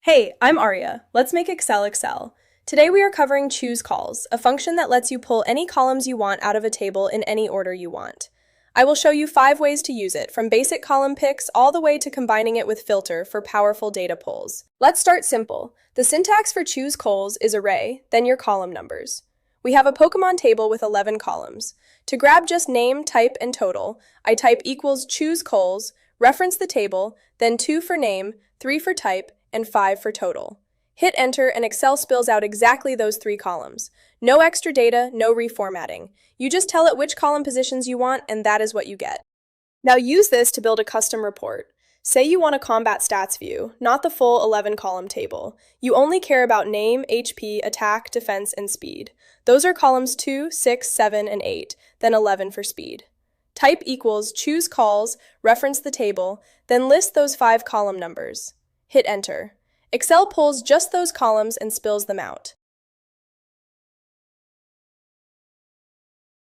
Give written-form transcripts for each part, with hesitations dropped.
Hey, I'm Aria. Let's make Excel. Today we are covering CHOOSECOLS, a function that lets you pull any columns you want out of a table in any order you want. I will show you 5 ways to use it, from basic column picks all the way to combining it with filter for powerful data pulls. Let's start simple. The syntax for CHOOSECOLS is array, then your column numbers. We have a Pokemon table with 11 columns. To grab just name, type, and total, I type equals CHOOSECOLS, reference the table, then 2 for name, 3 for type, and 5 for total. Hit enter and Excel spills out exactly those 3 columns. No extra data, no reformatting. You just tell it which column positions you want and that is what you get. Now use this to build a custom report. Say you want a combat stats view, not the full 11 column table. You only care about name, HP, attack, defense, and speed. Those are columns 2, 6, 7, and 8, then 11 for speed. Type equals CHOOSECOLS, reference the table, then list those 5 column numbers. Hit enter. Excel pulls just those columns and spills them out.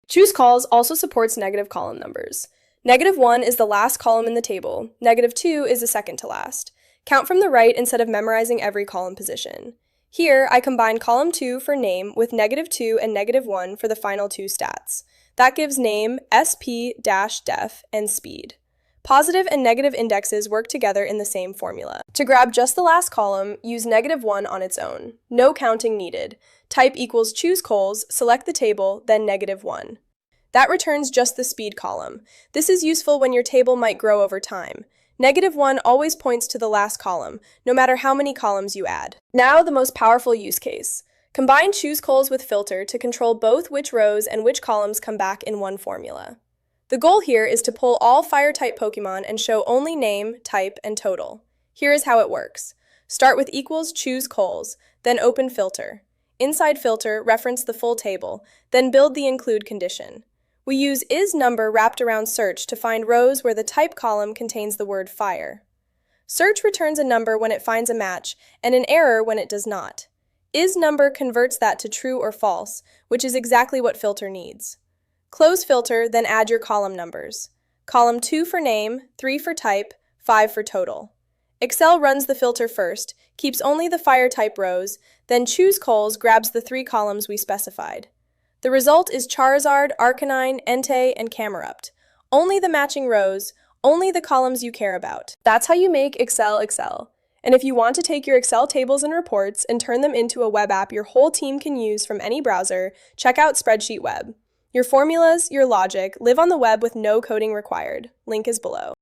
CHOOSECOLS also supports negative column numbers. -1 is the last column in the table, -2 is the second to last. Count from the right instead of memorizing every column position. Here, I combine column 2 for name with -2 and -1 for the final 2 stats. That gives name, SP-def, and speed. Positive and negative indexes work together in the same formula. To grab just the last column, use -1 on its own. No counting needed. Type equals CHOOSECOLS, select the table, then -1. That returns just the speed column. This is useful when your table might grow over time. -1 always points to the last column, no matter how many columns you add. Now the most powerful use case. Combine CHOOSECOLS with filter to control both which rows and which columns come back in one formula. The goal here is to pull all fire-type Pokemon and show only name, type, and total. Here is how it works. Start with equals CHOOSECOLS, then open filter. Inside filter, reference the full table, then build the include condition. We use isNumber wrapped around search to find rows where the type column contains the word fire. Search returns a number when it finds a match, and an error when it does not. isNumber converts that to true or false, which is exactly what filter needs. Close filter, then add your column numbers. Column 2 for name, 3 for type, 5 for total. Excel runs the filter first, keeps only the fire type rows, then CHOOSECOLS grabs the 3 columns we specified. The result is Charizard, Arcanine, Entei, and Camerupt. Only the matching rows, only the columns you care about. That's how you make Excel. And if you want to take your Excel tables and reports and turn them into a web app your whole team can use from any browser, check out SpreadsheetWeb. Your formulas, your logic, live on the web with no coding required. Link is below.